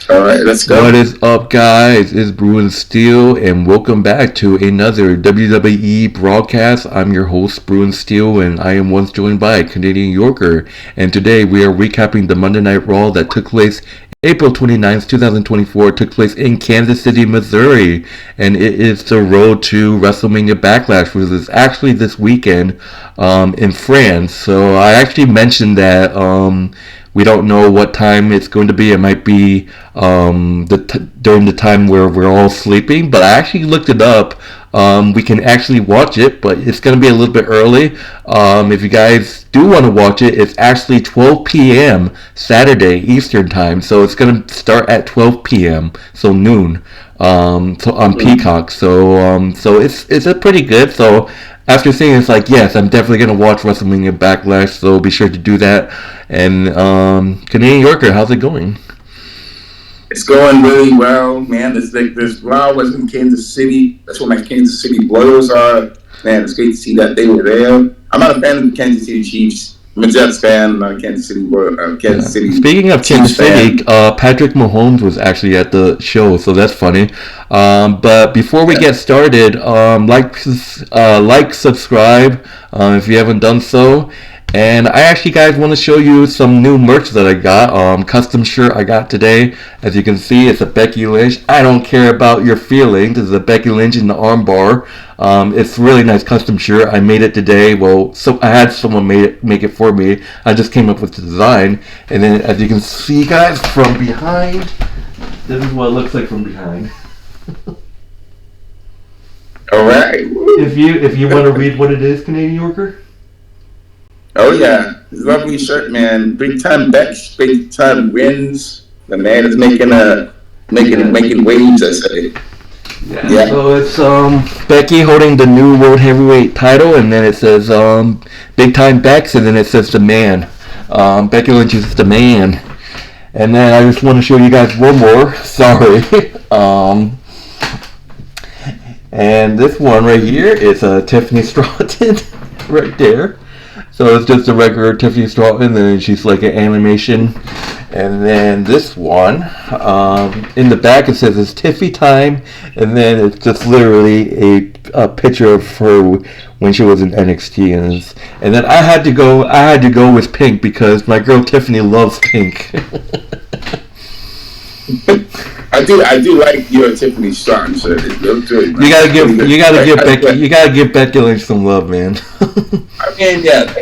All right, let's go. What is up, guys? It's Bruin Steel, and welcome back to another WWE broadcast. I'm your host, Bruin Steel, and I am once joined by Canadian Yorker. And today we are recapping the Monday Night Raw that took place April 29th, 2024. It took place in Kansas City, Missouri, and it is the road to WrestleMania Backlash, which is actually this weekend in France. So I actually mentioned that we don't know what time it's going to be. It might be during the time where we're all sleeping, but I actually looked it up. We can actually watch it, but it's going to be a little bit early. If you guys do want to watch it, it's actually 12 p.m. Saturday Eastern Time, so it's going to start at 12 p.m., so noon, so on Peacock. So it's a pretty good. So after seeing it, it's like, yes, I'm definitely going to watch WrestleMania Backlash, so be sure to do that. And Canadian Yorker, how's it going? It's going really well, man. This Raw was in Kansas City. That's where my Kansas City Boilers are. Man, it's great to see that they were there. I'm not a fan of the Kansas City Chiefs. I'm a Jets fan, not a Kansas City. Speaking of Kansas City, Patrick Mahomes was actually at the show, so that's funny. But before we get started, like, subscribe if you haven't done so. And I actually, guys, want to show you some new merch that I got. Custom shirt I got today. As you can see, it's a Becky Lynch. I don't care about your feelings. This is a Becky Lynch in the armbar. It's a really nice custom shirt. I made it today. Well, so I had someone make it for me. I just came up with the design. And then, as you can see, guys, from behind, this is what it looks like from behind. All right. If you want to read what it is, Canadian Yorker. Oh yeah, lovely shirt, man. Big time bets, big time wins. The man is making waves, I say. Yeah. So it's Becky holding the new World Heavyweight title, and then it says big time Bex, and then it says the man. Becky Lynch is the man. And then I just want to show you guys one more. Sorry. And this one right here is Tiffany Stratton right there. So it's just a regular Tiffany Stratton, and then she's like an animation. And then this one, in the back it says it's Tiffy time, and then it's just literally a picture of her when she was in NXT, and then I had to go with pink because my girl Tiffany loves pink. I do like your Tiffany Stratton shirt. You gotta give Becky Lynch some love, man. I mean, yeah.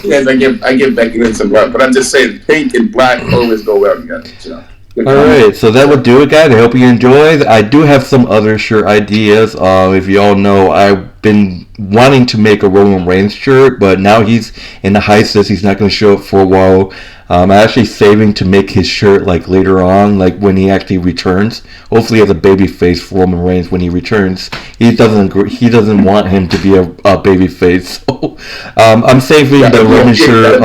Yes, I give Becky Lynch some love, but I'm just saying pink and black always go well together. So. Alright, so that would do it, guys. I hope you enjoyed. I do have some other shirt ideas. If you all know, I've been wanting to make a Roman Reigns shirt, but now he's in the hiatus. He's not going to show up for a while. I'm actually saving to make his shirt like later on, like when he actually returns. Hopefully, as a babyface for Roman Reigns when he returns. He doesn't want him to be a babyface. So I'm saving the Roman shirt.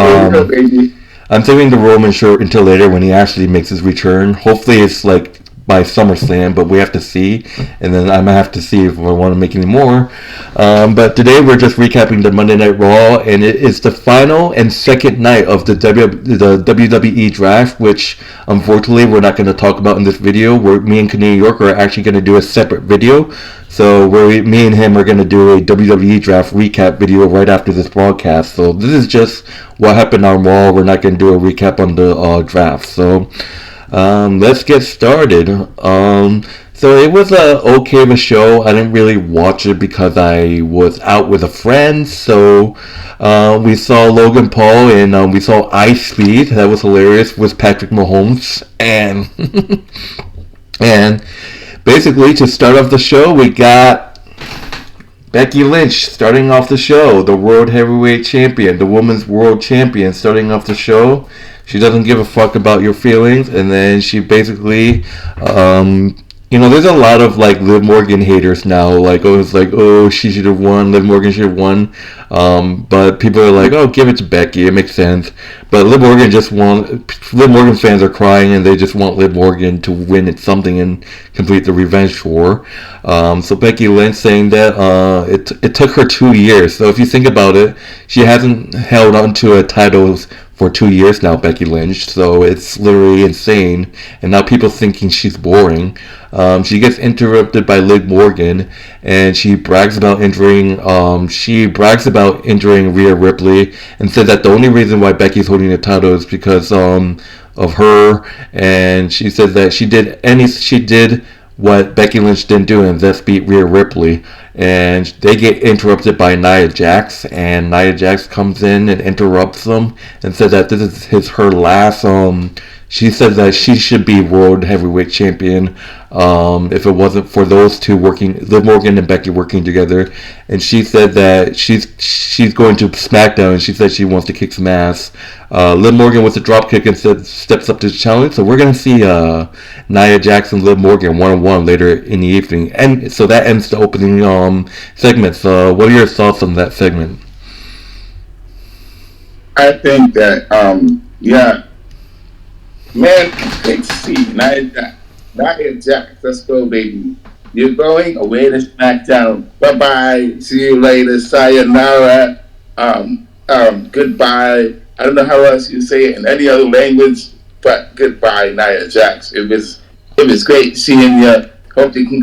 I'm saving the Roman shirt until later when he actually makes his return. Hopefully, it's like by SummerSlam, but we have to see, and then I might have to see if I want to make any more. But today we're just recapping the Monday Night Raw, and it is the final and second night of the WWE draft, which unfortunately we're not going to talk about in this video. Me and Canadian Yorker are actually going to do a separate video. So me and him are going to do a WWE draft recap video right after this broadcast. So this is just what happened on Raw. We're not going to do a recap on the draft. So let's get started. So it was a okay of a show. I didn't really watch it because I was out with a friend. So we saw Logan Paul and we saw Ice Speed. That was hilarious with Patrick Mahomes. And basically, to start off the show, we got Becky Lynch starting off the show, the World Heavyweight Champion, the Women's World Champion starting off the show. She doesn't give a fuck about your feelings, and then she basically, there's a lot of like Liv Morgan haters now. Like, she should have won. Liv Morgan should have won. But people are like, oh, give it to Becky. It makes sense. But Liv Morgan fans are crying, and they just want Liv Morgan to win at something and complete the revenge tour. So Becky Lynch saying that it took her 2 years. So if you think about it, she hasn't held on to a title for 2 years now, Becky Lynch. So it's literally insane. And now people thinking she's boring. She gets interrupted by Liv Morgan, and she brags about injuring. Rhea Ripley, and said that the only reason why Becky's holding the title is because of her. And she says that she did what Becky Lynch didn't do, and that's beat Rhea Ripley. And they get interrupted by Nia Jax, and Nia Jax comes in and interrupts them and says that this is her last. She said that she should be World Heavyweight Champion if it wasn't for those two working, Liv Morgan and Becky working together. And she said that she's going to SmackDown, and she said she wants to kick some ass. Liv Morgan with a dropkick and steps up to the challenge. So we're going to see Nia Jax and Liv Morgan 1-on-1 later in the evening. And so that ends the opening segments. What are your thoughts on that segment? I think that, man, great to see Nia Jax. Let's go, baby. You're going away to SmackDown. Bye-bye. See you later. Sayonara. Goodbye. I don't know how else you say it in any other language, but goodbye, Nia Jax. It was great seeing you. Hope you can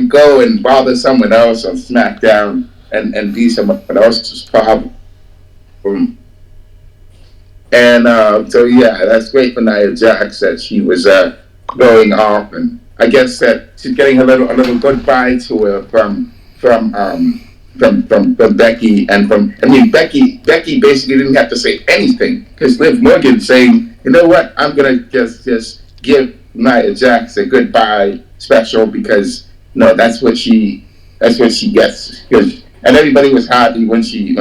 go and bother someone else on SmackDown and be someone else's problem. And so yeah, that's great for Nia Jax that she was going off, and I guess that she's getting a little goodbye to her from Becky, and Becky basically didn't have to say anything because Liv Morgan saying, you know what, I'm gonna just give Nia Jax a goodbye special because that's what she gets, and everybody was happy when she's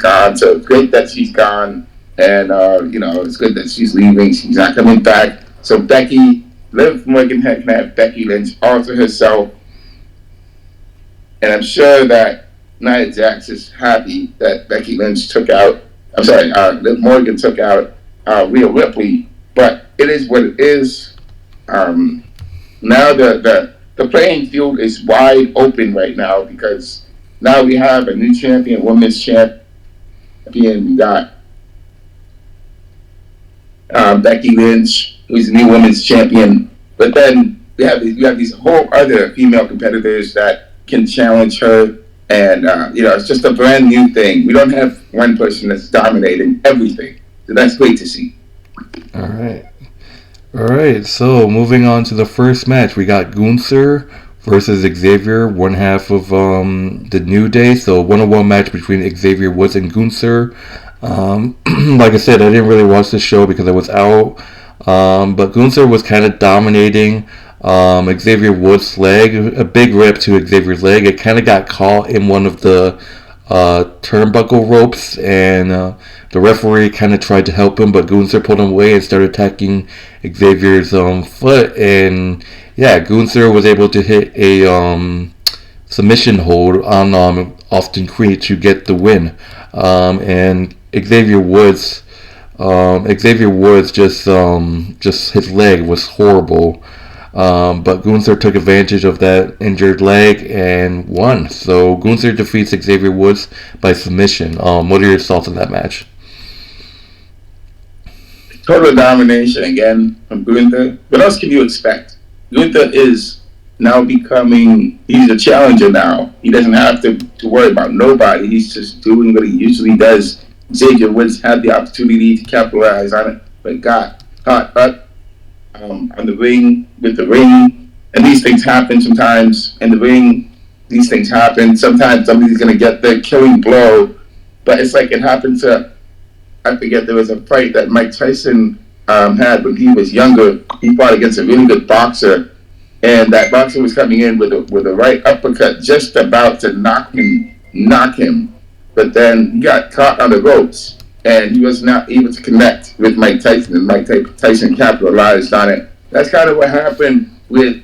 gone. So it's great that she's gone. And, it's good that she's leaving. She's not coming back. So Liv Morgan can have Becky Lynch all to herself. And I'm sure that Nia Jax is happy that Becky Lynch Liv Morgan took out Rhea Ripley. But it is what it is. Now the playing field is wide open right now because now we have a new champion, women's champion. We got Becky Lynch, who's the new women's champion. But then we have these whole other female competitors that can challenge her. And, it's just a brand new thing. We don't have one person that's dominating everything. So that's great to see. All right. So moving on to the first match, we got Gunther versus Xavier, one half of the New Day. So 1-on-1 match between Xavier Woods and Gunther. Like I said, I didn't really watch the show because I was out. But Gunther was kind of dominating Xavier Woods' leg. A big rip to Xavier's leg. It kind of got caught in one of the turnbuckle ropes, and the referee kind of tried to help him, but Gunther pulled him away and started attacking Xavier's foot. And yeah, Gunther was able to hit a submission hold on Austin Creed to get the win. And Xavier Woods just his leg was horrible. But Gunther took advantage of that injured leg and won. So Gunther defeats Xavier Woods by submission. What are your thoughts on that match? Total domination again from Gunther. What else can you expect? Gunther is now he's a challenger now. He doesn't have to worry about nobody. He's just doing what he usually does. Xavier Woods had the opportunity to capitalize on it, but got caught up on the ring with the ring. And these things happen sometimes in the ring. These things happen. Sometimes somebody's going to get the killing blow. But it's like it happened to, I forget, there was a fight that Mike Tyson had when he was younger. He fought against a really good boxer. And that boxer was coming in with a right uppercut, just about to knock him. But then he got caught on the ropes, and he was not able to connect with Mike Tyson, and Mike Tyson capitalized on it. That's kind of what happened with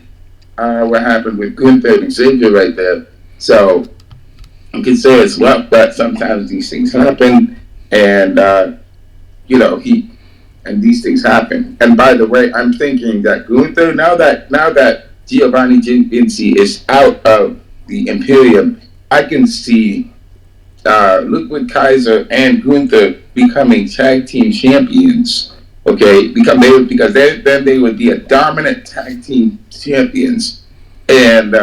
Gunther and Xavier right there. So you can say it's luck, but sometimes these things happen, and these things happen. And by the way, I'm thinking that Gunther, now that Giovanni Vinci is out of the Imperium, I can see Ludwig Kaiser and Gunther becoming tag team champions. Okay, because then they would be a dominant tag team champions, and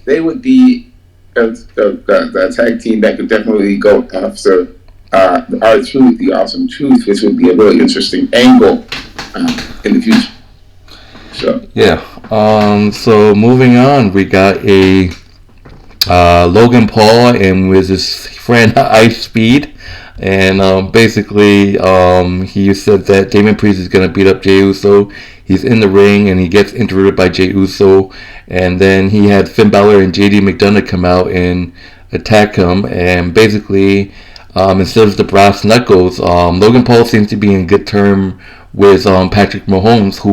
they would be the tag team that could definitely go after R-Truth, the Awesome Truth, which would be a really interesting angle in the future. So yeah. So moving on, we got a Logan Paul and with his friend Ice Speed. And basically, he said that Damian Priest is going to beat up Jey Uso. He's in the ring and he gets interrupted by Jey Uso. And then he had Finn Balor and JD McDonough come out and attack him. And basically, instead of the brass knuckles, Logan Paul seems to be in good term with Patrick Mahomes, who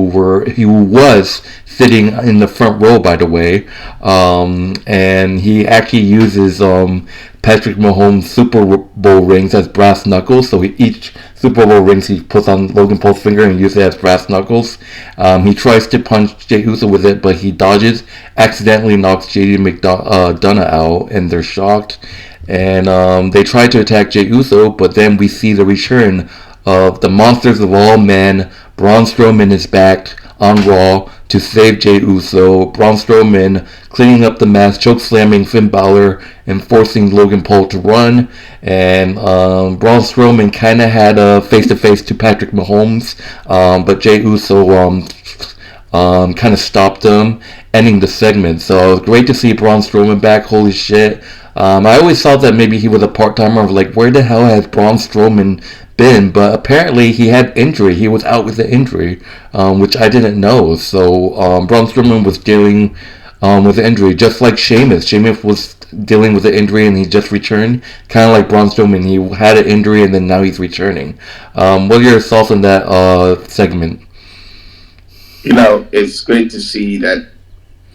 was sitting in the front row, by the way. And he actually uses Patrick Mahomes' Super Bowl rings as brass knuckles. So each Super Bowl rings he puts on Logan Paul's finger and uses it as brass knuckles. He tries to punch Jey Uso with it, but he dodges, accidentally knocks JD McDonough out, and they're shocked. And they try to attack Jey Uso, but then we see the return of the Monsters of All Men. Braun Strowman is back on Raw to save Jey Uso. Braun Strowman cleaning up the mess, choke slamming Finn Balor and forcing Logan Paul to run. And Braun Strowman kind of had a face-to-face to Patrick Mahomes, but Jey Uso kind of stopped him, ending the segment. So it was great to see Braun Strowman back. Holy shit. I always thought that maybe he was a part-timer. Like, where the hell has Braun Strowman been? But apparently he had injury. He was out with the injury, which I didn't know. So Braun Strowman was dealing with the injury, just like Sheamus. Sheamus was dealing with the injury and he just returned. Kind of like Braun Strowman. He had an injury and then now he's returning. What are your thoughts on that segment? You know, it's great to see that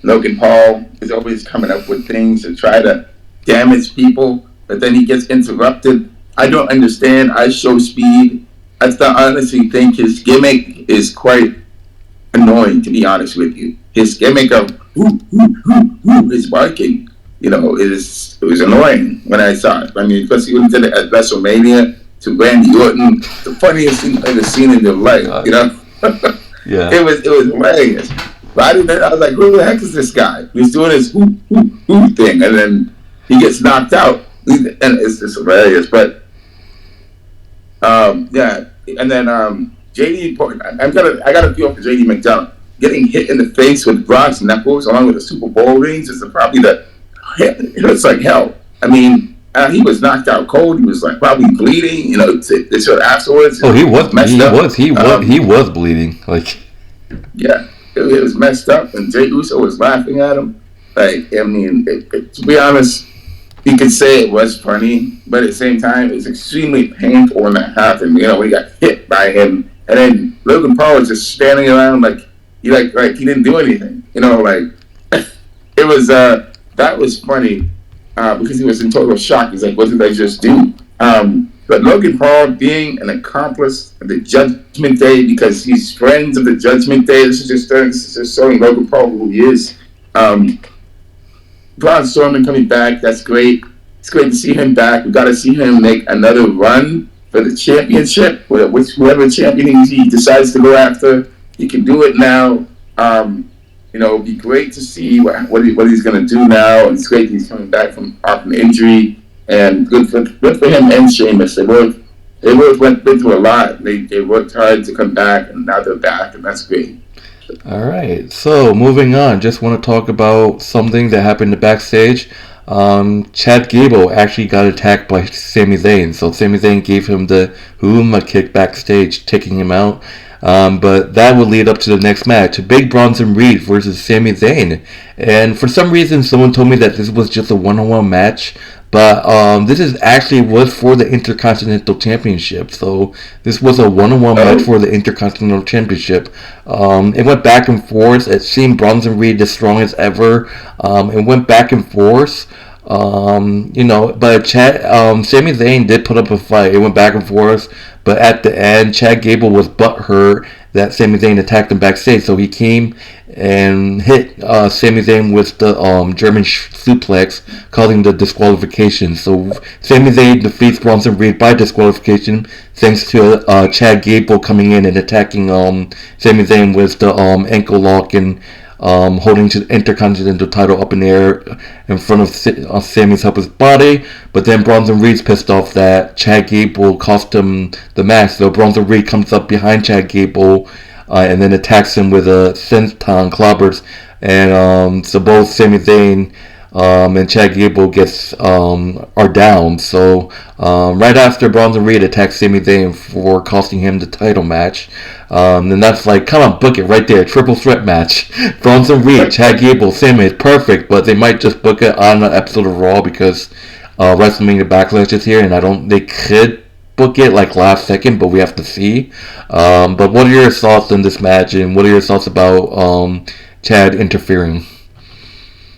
Logan Paul is always coming up with things to try to damage people, but then he gets interrupted. I don't understand. I show speed. I honestly think his gimmick is quite annoying, to be honest with you. His gimmick of his barking, you know, it was annoying when I saw it. I mean, especially when he did it at WrestleMania to Randy Orton, the funniest thing I've ever seen in your life, you know? Yeah. It was hilarious. But I was like, who the heck is this guy? He's doing his thing, and then he gets knocked out, and it's just hilarious. But yeah, and then JD, I got a feel for JD McDonough getting hit in the face with brass knuckles along with the Super Bowl rings is probably it's like hell. I mean, he was knocked out cold. He was like probably bleeding. You know, they said afterwards. Oh, he was bleeding. Like, yeah, it was messed up, and Jey Uso was laughing at him. Like, I mean, to be honest, you could say it was funny, but at the same time, it's extremely painful when that happened. You know, when he got hit by him, and then Logan Paul was just standing around like he didn't do anything. You know, like it was that was funny because he was in total shock. He's like, "What did I just do?" But Logan Paul being an accomplice of the Judgment Day because he's friends of the Judgment Day. This is just showing Logan Paul who he is. Braun Strowman coming back, that's great. It's great to see him back. We got to see him make another run for the championship. Whoever champion he decides to go after, he can do it now. You know, it'd be great to see what he's going to do now. It's great he's coming back from off an injury, and good for him and Sheamus. They both went through a lot. They worked hard to come back, and now they're back, and that's great. Alright, so moving on, just want to talk about something that happened backstage. Chad Gable actually got attacked by Sami Zayn, so Sami Zayn gave him the Huma kick backstage, taking him out. But that would lead up to the next match, Big Bronson Reed versus Sami Zayn. And for some reason, someone told me that this was just a one-on-one match. But this was for the Intercontinental Championship. So this was a one-on-one match for the Intercontinental Championship. It went back and forth. It seemed Bronson Reed the strongest ever. It went back and forth. But Sami Zayn did put up a fight. It went back and forth. But at the end, Chad Gable was butthurt that Sami Zayn attacked him backstage, so he came and hit Sami Zayn with the German suplex, causing the disqualification. So Sami Zayn defeats Bronson Reed by disqualification, thanks to Chad Gable coming in and attacking Sami Zayn with the ankle lock and holding the Intercontinental title up in the air in front of Sami's helpless body. But then Bronson Reed's pissed off that Chad Gable cost him the match. So Bronson Reed comes up behind Chad Gable and then attacks him with a senton clobbers. And so both Sami Zayn and Chad Gable are down. So right after Bronson Reed attacks Sami Zayn for costing him the title match, then that's like, come on, book it right there, triple threat match. Bronson Reed, Chad Gable, Sami is perfect, but they might just book it on an episode of Raw because WrestleMania Backlash is here, and they could book it like last second, but we have to see. But what are your thoughts on this match, and what are your thoughts about Chad interfering?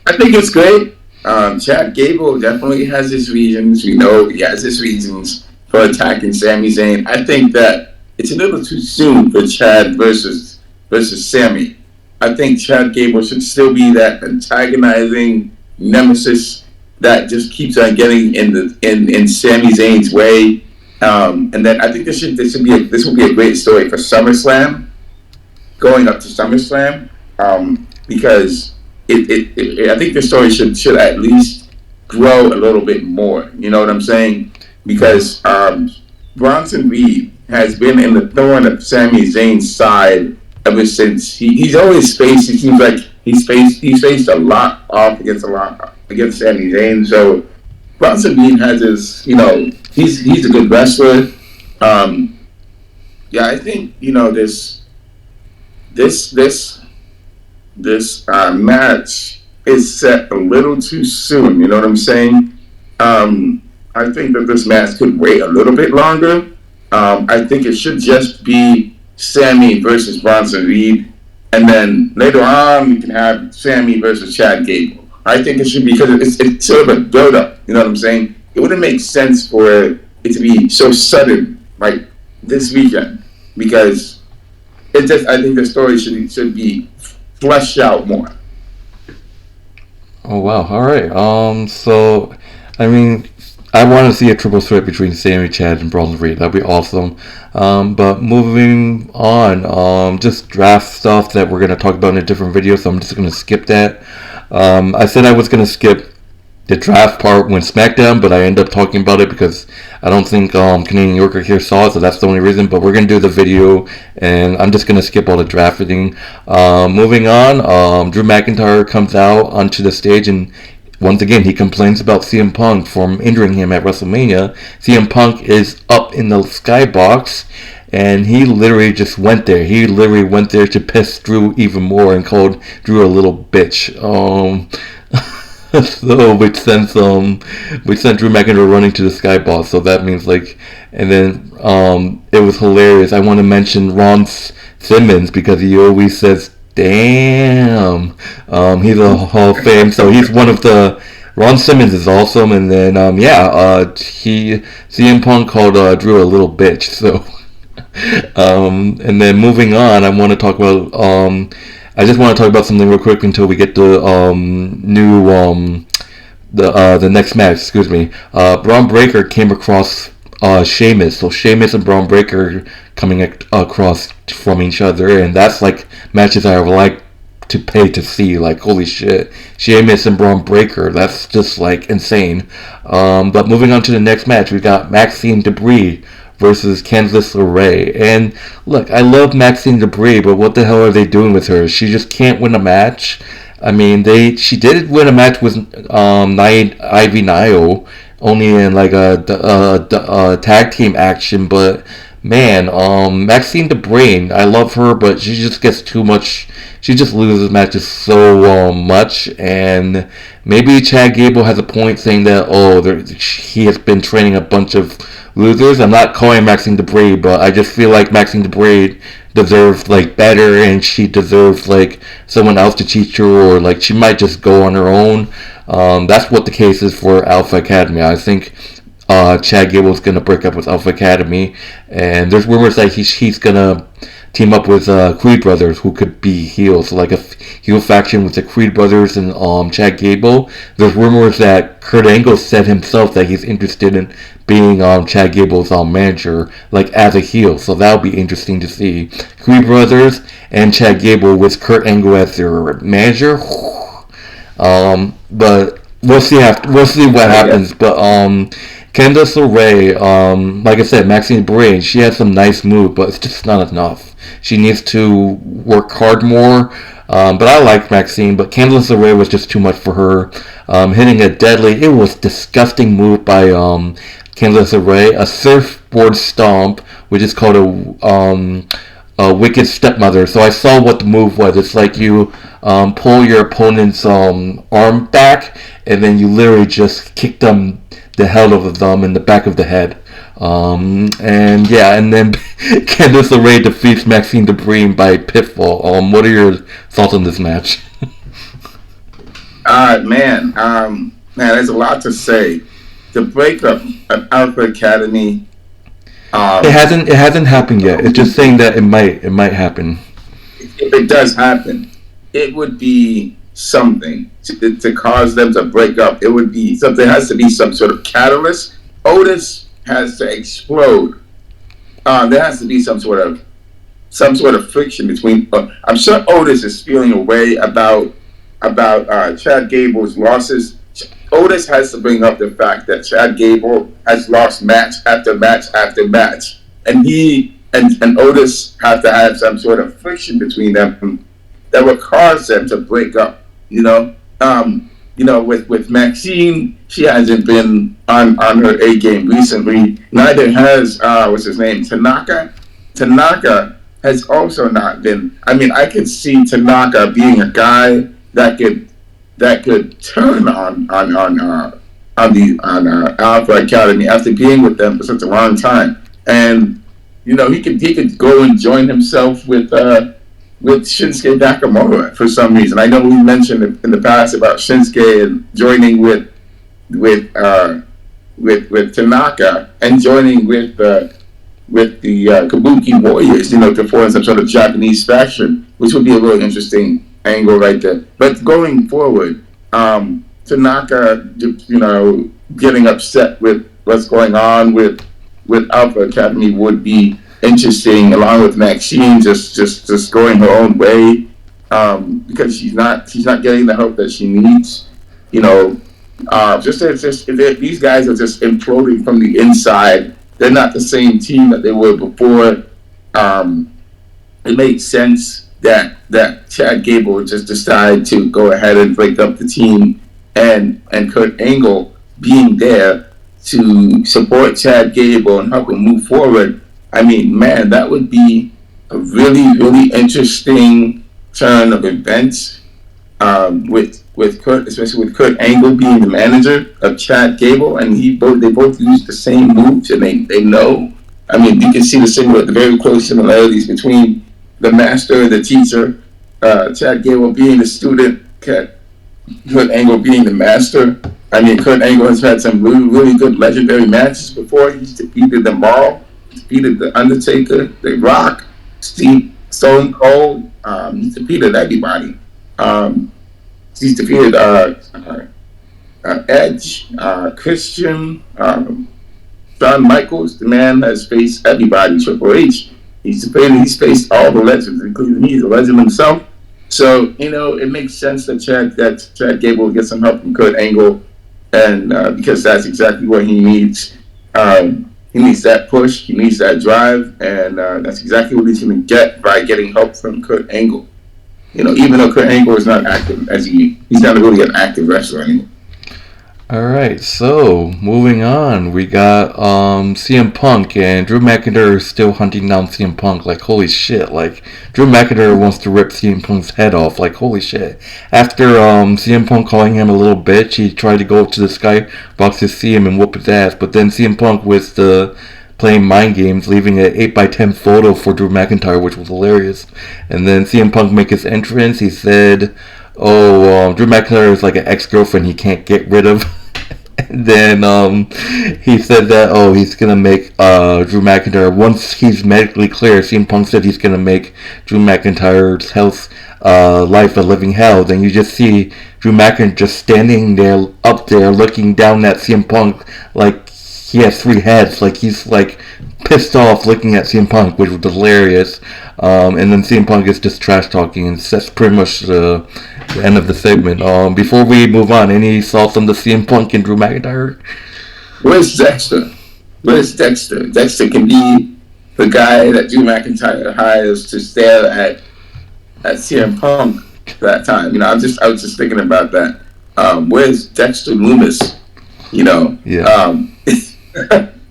I think it's great. Chad Gable definitely has his reasons. We know he has his reasons for attacking Sami Zayn. I think that it's a little too soon for Chad versus Sami. I think Chad Gable should still be that antagonizing nemesis that just keeps on getting in Sami Zayn's way. And then I think this will be a great story for SummerSlam, going up to SummerSlam, because I think the story should at least grow a little bit more. You know what I'm saying? Because Bronson Reed has been in the thorn of Sami Zayn's side ever since he's always faced. It seems like he's faced a lot off against Sami Zayn. So Bronson Reed has his, he's a good wrestler. Yeah, I think this match is set a little too soon. You know what I'm saying? I think that this match could wait a little bit longer. I think it should just be Sami versus Bronson Reed, and then later on we can have Sami versus Chad Gable. I think it should be, because it's sort of a build-up. You know what I'm saying? It wouldn't make sense for it to be so sudden, like this weekend, because I think the story should be fleshed out more. Oh wow! All right. So, I mean, I want to see a triple threat between Sami, Chad, and Bronson Reed. That'd be awesome. But moving on, just draft stuff that we're gonna talk about in a different video. So I'm just gonna skip that. I said I was gonna skip the draft part when Smackdown, but I ended up talking about it because I don't think Canadian Yorker here saw it, so that's the only reason. But we're going to do the video, and I'm just going to skip all the drafting. Moving on, Drew McIntyre comes out onto the stage, and once again, he complains about CM Punk from injuring him at WrestleMania. CM Punk is up in the skybox, and he literally just went there. He literally went there to piss Drew even more and called Drew a little bitch. So which sent Drew McIntyre running to the skybox. So that means and then it was hilarious. I want to mention Ron Simmons because he always says damn. He's a Hall of Fame, so he's one of the. Ron Simmons is awesome, and then CM Punk called Drew a little bitch. So and then moving on, I want to talk about. I just want to talk about something real quick until we get the the next match. Excuse me. Braun Breaker came across Sheamus. So Sheamus and Braun Breaker coming across from each other, and that's like matches I would like to pay to see. Like, holy shit, Sheamus and Braun Breaker. That's just like insane. But moving on to the next match, we got Maxxine Dupri versus Candice LeRae. And look, I love Maxxine Dupri, but what the hell are they doing with her? She just can't win a match. I mean, she did win a match with Ivy Nile, only in like a tag team action. But man, Maxxine Dupri, I love her, but she just gets too much. She just loses matches so much, and maybe Chad Gable has a point saying that he has been training a bunch of losers. I'm not calling Maxxine Dupri, but I just feel like Maxxine Dupri deserves like better, and she deserves like someone else to teach her, or like she might just go on her own. That's what the case is for Alpha Academy. I think Chad Gable's gonna break up with Alpha Academy, and there's rumors that he's gonna team up with Creed Brothers, who could be heels, like a heel faction with the Creed Brothers and Chad Gable. There's rumors that Kurt Angle said himself that he's interested in being Chad Gable's manager, like as a heel. So that'll be interesting to see. Creed Brothers and Chad Gable with Kurt Angle as their manager. But we'll see what happens. But Candice LeRae, like I said, Maxxine brain, she has some nice moves, but it's just not enough. She needs to work hard more. But I like Maxxine, but Candice LeRae was just too much for her. Hitting a deadly, it was disgusting move by Candice LeRae, a surfboard stomp, which is called a wicked stepmother. So I saw what the move was. It's like you pull your opponent's arm back, and then you literally just kick them the hell of them in the back of the head. And then Candice LeRae defeats Maxxine Dupri by pinfall. What are your thoughts on this match? Man, there's a lot to say. The breakup of Alpha Academy. It hasn't happened yet. It's just saying that it might happen. If it does happen, it would be something to cause them to break up. It would be something. There has to be some sort of catalyst. Otis has to explode. There has to be some sort of friction between. I'm sure Otis is feeling a way about Chad Gable's losses. Otis has to bring up the fact that Chad Gable has lost match after match after match, and he and Otis have to have some sort of friction between them that will cause them to break up. With Maxxine, she hasn't been on her A game recently. Neither has what's his name, Tanaka. Tanaka has also not been. I mean, I could see Tanaka being a guy that could turn on Alpha Academy after being with them for such a long time, and he could go and join himself with Shinsuke Nakamura for some reason. I know we mentioned in the past about Shinsuke and joining with Tanaka and joining with the Kabuki Warriors, to form some sort of Japanese faction, which would be a really interesting angle right there. But going forward, Tanaka, getting upset with what's going on with Alpha Academy would be interesting, along with Maxxine just going her own way, because she's not getting the help that she needs. These guys are just imploding from the inside. They're not the same team that they were before. It makes sense that Chad Gable would just decide to go ahead and break up the team, and Kurt Angle being there to support Chad Gable and help him move forward. I mean, man, that would be a really, really interesting turn of events, with Kurt, especially with Kurt Angle being the manager of Chad Gable, and they both use the same moves, and they know. I mean, you can see the very close similarities between the master and the teacher. Chad Gable being the student, Kurt Angle being the master. I mean, Kurt Angle has had some really, really good legendary matches before. He's defeated them all. Defeated the Undertaker, The Rock, Stone Cold. He's defeated everybody. He's defeated Edge, Christian, Shawn Michaels. The man has faced everybody. Triple H. He's faced all the legends, including he's a legend himself. So it makes sense that Chad Gable will get some help from Kurt Angle, and because that's exactly what he needs. He needs that push, he needs that drive, and that's exactly what he's going to get by getting help from Kurt Angle. Even though Kurt Angle is not active he's not really an active wrestler anymore. Alright, so moving on, we got CM Punk, and Drew McIntyre is still hunting down CM Punk. Like, holy shit, like, Drew McIntyre wants to rip CM Punk's head off. Like, holy shit. After CM Punk calling him a little bitch, he tried to go up to the skybox to see him and whoop his ass, but then CM Punk with playing mind games, leaving an 8x10 photo for Drew McIntyre, which was hilarious. And then CM Punk make his entrance. He said, Drew McIntyre is like an ex-girlfriend he can't get rid of. then he said that he's gonna make Drew McIntyre once he's medically clear. CM Punk said he's gonna make Drew McIntyre's health life a living hell. Then you just see Drew McIntyre just standing there up there looking down at CM Punk like he has three heads. Like he's like pissed off looking at CM Punk, which was hilarious. And then CM Punk is just trash talking, and that's pretty much the end of the segment. Before we move on, any thoughts on the CM Punk and Drew McIntyre? Where's Dexter? Where's Dexter? Dexter can be the guy that Drew McIntyre hires to stare at CM Punk that time. I was just thinking about that. Where's Dexter Loomis? Yeah.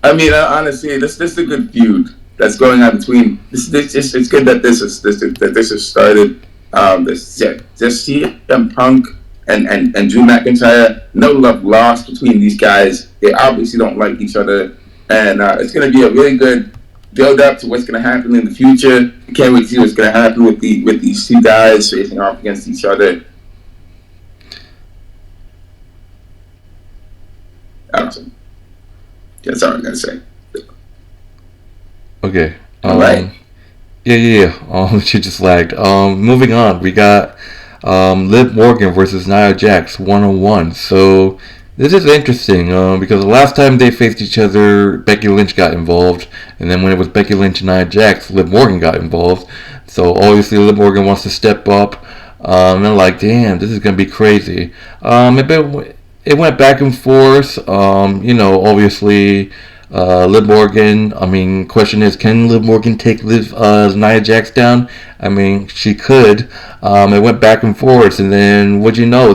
Honestly, this is a good feud that's going on between. It's good that this is started. Just CM Punk and Drew McIntyre. No love lost between these guys. They obviously don't like each other, and it's going to be a really good build up to what's going to happen in the future. I can't wait to see what's going to happen with these two guys facing off against each other. Awesome. That's all I'm gonna say. Okay. All right. Yeah. She just lagged. Moving on, we got Liv Morgan versus Nia Jax 1-on-1. So this is interesting because the last time they faced each other, Becky Lynch got involved, and then when it was Becky Lynch and Nia Jax, Liv Morgan got involved. So obviously Liv Morgan wants to step up. And I'm like, damn, this is gonna be crazy. It went back and forth. Obviously, Liv Morgan. Question is, can Liv Morgan take Nia Jax down? She could. It went back and forth, and then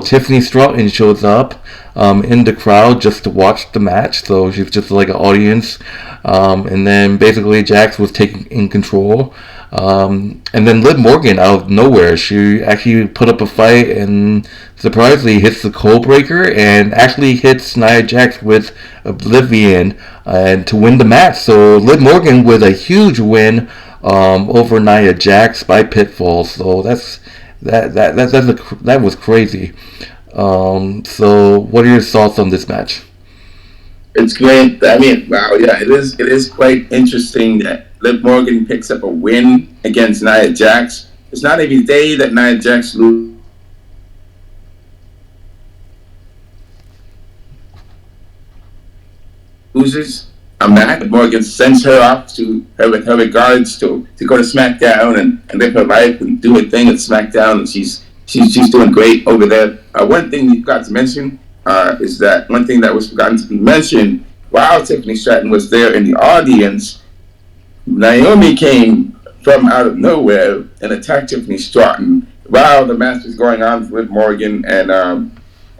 Tiffany Stratton shows up in the crowd just to watch the match. So she's just like an audience. And then basically Jax was taking in control. And then Liv Morgan out of nowhere, she actually put up a fight and surprisingly hits the code breaker and actually hits Nia Jax with Oblivion and to win the match. So Liv Morgan with a huge win over Nia Jax by pinfall. So that was crazy. So what are your thoughts on this match? It's great. It is quite interesting that Liv Morgan picks up a win against Nia Jax. It's not every day that Nia Jax loses. Liv Morgan sends her off to her regards to go to Smackdown and live her life and do her thing at Smackdown, and she's doing great over there. One thing you forgot to mention is that one thing that was forgotten to be mentioned while Tiffany Stratton was there in the audience, Naomi came from out of nowhere and attacked Tiffany Stratton while the match was going on with Morgan and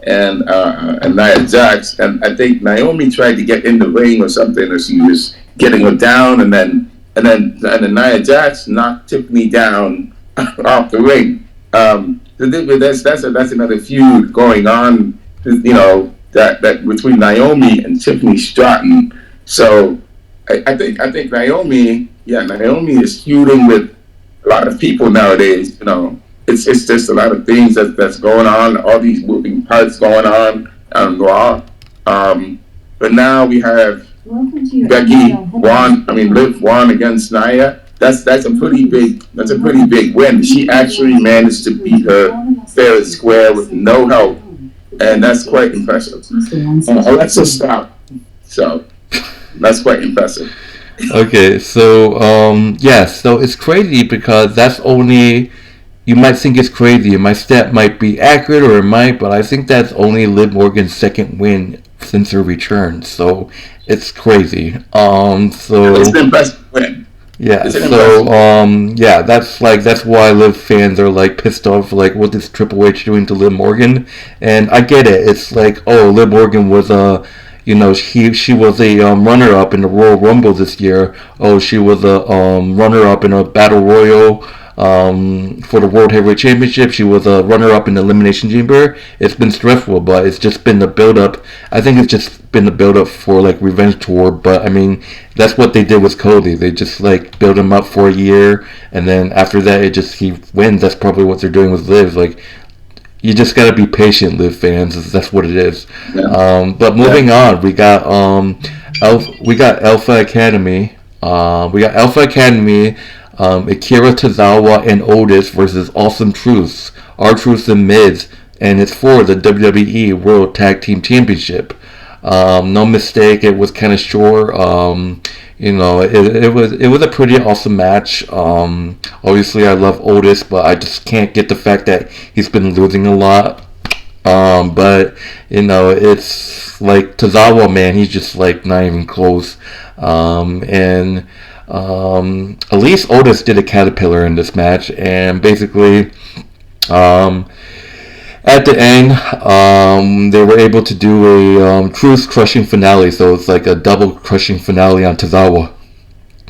Nia Jax. And I think Naomi tried to get in the ring or something, or she was getting her down, and then Nia Jax knocked Tiffany down off the ring. That's another feud going on, that between Naomi and Tiffany Stratton. So I think Naomi is feuding with a lot of people nowadays. It's just a lot of things that's going on, all these moving parts going on Raw. But now we have Becky Liv won against Nia. That's a pretty big win. She actually managed to beat her fair and square with no help, and that's quite impressive. Alexa, stop. So that's quite impressive. Okay, so so it's crazy because that's only, you might think it's crazy, my stat might be accurate or it might, but I think that's only Liv Morgan's second win since her return, so it's crazy. It's an impressive win. Yeah, so that's why Liv fans are like pissed off, like what is Triple H doing to Liv Morgan? And I get it. It's like, Liv Morgan was she was a runner-up in the Royal Rumble this year. She was a runner-up in a Battle Royal for the World Heavyweight Championship. She was a runner-up in the Elimination Chamber. It's been stressful, but it's just been the build-up. I think it's just been the build-up for like Revenge Tour. But that's what they did with Cody. They just like build him up for a year, and then after that, he wins. That's probably what they're doing with Liv. Like, You just gotta be patient, Liv fans. That's what it is. Yeah. But moving on, we got Alpha Academy. Akira Tozawa and Otis versus Awesome Truth, R-Truth and Miz, and it's for the WWE World Tag Team Championship. No mistake, it was kind of short. It was a pretty awesome match. Obviously, I love Otis, but I just can't get the fact that he's been losing a lot. But it's like Tozawa, man, he's just like not even close. At least Otis did a caterpillar in this match, and basically, at the end, they were able to do a truth crushing finale. So it's like a double crushing finale on Tozawa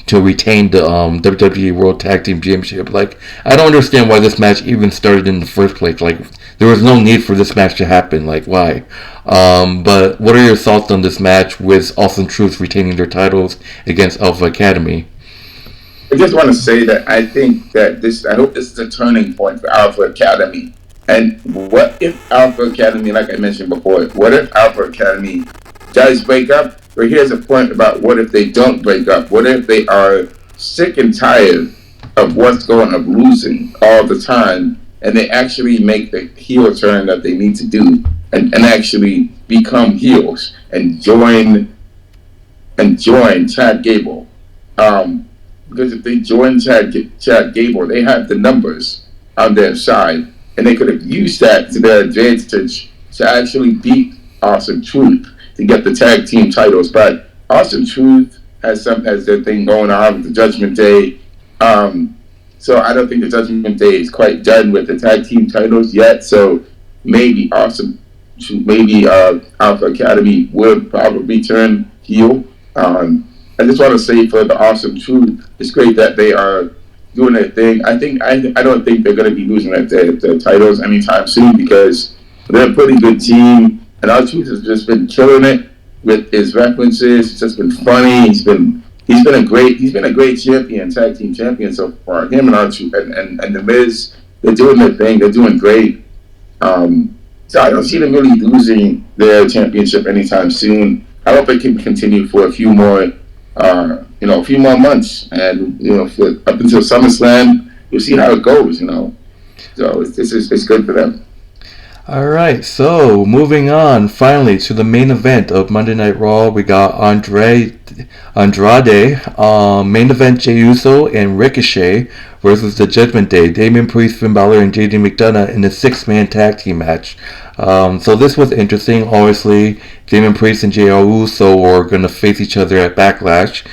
to retain the WWE World Tag Team Championship. Like, I don't understand why this match even started in the first place. Like, there was no need for this match to happen. Like, why? But what are your thoughts on this match with Awesome Truth retaining their titles against Alpha Academy? I just want to say that I think that I hope this is a turning point for Alpha Academy. And what if Alpha Academy, like I mentioned before, what if Alpha Academy does break up? Or here's a point about what if they don't break up? What if they are sick and tired of of losing all the time, and they actually make the heel turn that they need to do and actually become heels and join Chad Gable? Because if they join Chad Gable, they have the numbers on their side, and they could have used that to their advantage to actually beat Awesome Truth to get the tag team titles. But Awesome Truth has their thing going on with the Judgment Day. So I don't think the Judgment Day is quite done with the tag team titles yet. So maybe Alpha Academy would probably turn heel. I just want to say for the Awesome Truth, it's great that they are doing their thing. I don't think they're going to be losing their titles anytime soon, because they're a pretty good team, and our Truth has just been killing it with his references. It's just been funny. He's been a great champion, tag team champion so far. Him and our Truth and the Miz, they're doing their thing. They're doing great. So I don't see them really losing their championship anytime soon. I hope it can continue for a few more months, and up until SummerSlam, we'll see how it goes. So it's good for them. All right, so moving on finally to the main event of Monday Night Raw, we got Andrade, main event Jey Uso and Ricochet versus the Judgment Day, Damian Priest, Finn Balor, and JD McDonough in a 6-man tag team match. So this was interesting. Obviously, Damian Priest and Jey Uso were going to face each other at Backlash.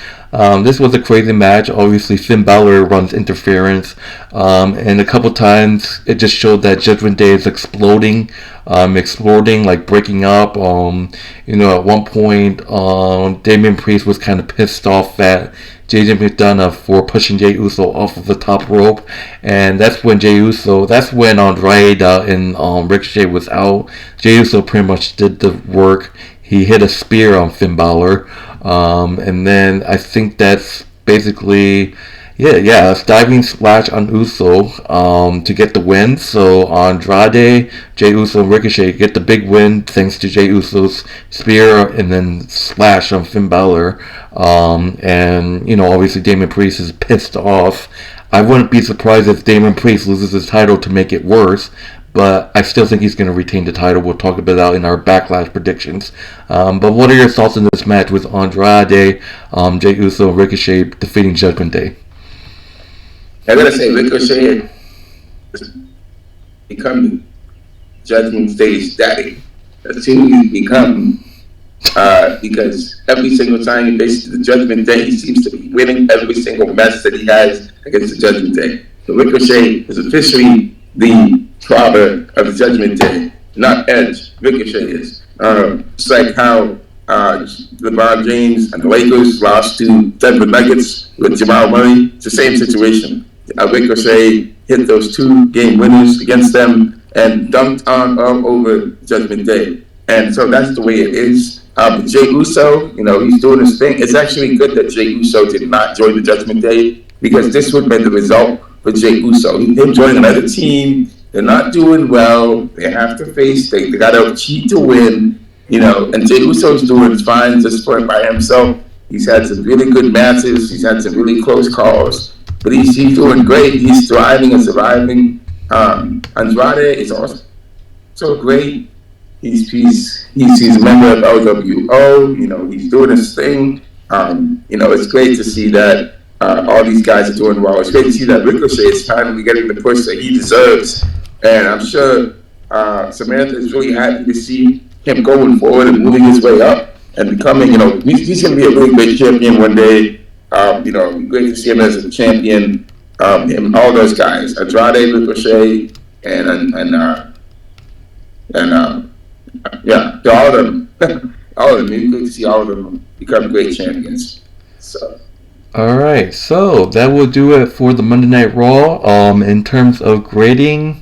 This was a crazy match. Obviously, Finn Balor runs interference, and a couple times it just showed that Judgment Day is exploding, like breaking up. At one point, Damian Priest was kind of pissed off at JJ McDonough for pushing Jey Uso off of the top rope, and that's when Andrade and Ricochet was out. Jey Uso pretty much did the work. He hit a spear on Finn Balor. And then I think that's basically, a diving splash on Uso to get the win. So Andrade, Jey Uso, and Ricochet get the big win thanks to Jey Uso's spear and then splash on Finn Balor. And obviously Damian Priest is pissed off. I wouldn't be surprised if Damian Priest loses his title to make it worse, but I still think he's going to retain the title. We'll talk about that in our Backlash predictions. But what are your thoughts on this match with Andrade, Jey Uso, and Ricochet defeating Judgment Day? I gotta say, Ricochet is becoming Judgment Day's daddy. That's who he's become. Because every single time he faces the Judgment Day, he seems to be winning every single match that he has against the Judgment Day. So Ricochet is officially the father of the Judgment Day, not Edge. Ricochet is. It's like how LeBron James and the Lakers lost to Denver Nuggets with Jamal Murray. It's the same situation. Ricochet hit those 2-game winners against them and dunked on all over Judgment Day. And so that's the way it is. Jey Uso, he's doing his thing. It's actually good that Jey Uso did not join the Judgment Day, because this would have been the result for Jey Uso. Him joining another team, They're not doing well. They have to face. They got to cheat to win. And Jey Uso's doing fine just by himself. He's had some really good matches. He's had some really close calls. But he's doing great. He's thriving and surviving. Andrade is also great. He's a member of LWO. He's doing his thing. It's great to see that all these guys are doing well. It's great to see that Ricochet is finally getting the push that he deserves. And I'm sure Samantha is really happy to see him going forward and moving his way up and becoming, he's going to be a really great champion one day. Great to see him as a champion. Him, all those guys, Andrade, Ricochet, and all of them. All of them. It's good to see all of them become great champions. So. All right, so that will do it for the Monday Night Raw. In terms of grading,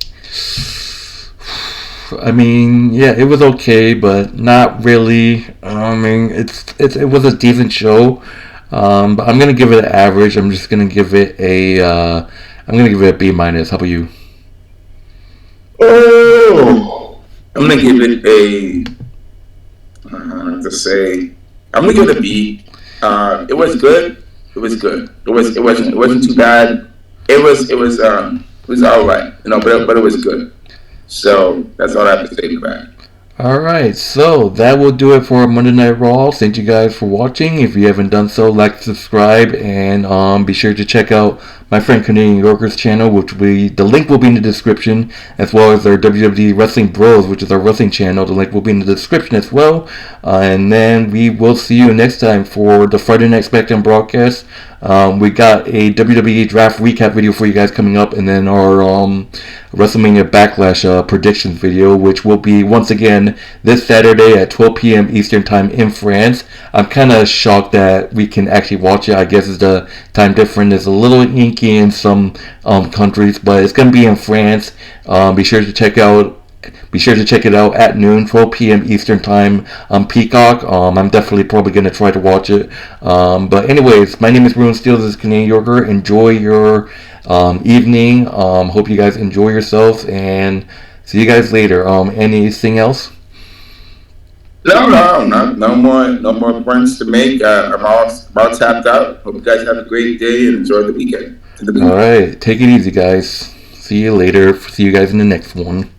it was okay, but not really. It was a decent show, but I'm gonna give it an average. I'm just gonna give it a B minus. How about you? Oh, I'm gonna give it I'm gonna give it a B. It was good. It was good. It wasn't too bad. It was all right. But it was good. So that's all I have to say about it. Alright, so that will do it for Monday Night Raw. Thank you guys for watching. If you haven't done so, like, subscribe, and be sure to check out my friend Canadian Yorker's channel, the link will be in the description, as well as our WWE Wrestling Bros, which is our wrestling channel. The link will be in the description as well. And then we will see you next time for the Friday Night Smackdown broadcast. We got a WWE draft recap video for you guys coming up, and then our WrestleMania Backlash predictions video, which will be once again this Saturday at 12 p.m. Eastern Time in France. I'm kind of shocked that we can actually watch it. I guess the time difference is a little inky in some countries, but it's going to be in France. Be sure to check it out at noon, 12 p.m. Eastern Time on Peacock. I'm definitely probably going to try to watch it. But anyways, my name is Bruno Steele. This is Canadian Yorker. Enjoy your evening. Hope you guys enjoy yourselves, and see you guys later. Anything else? No more points to make. I'm all tapped out. Hope you guys have a great day and enjoy the weekend. All right, take it easy, guys. See you later. See you guys in the next one.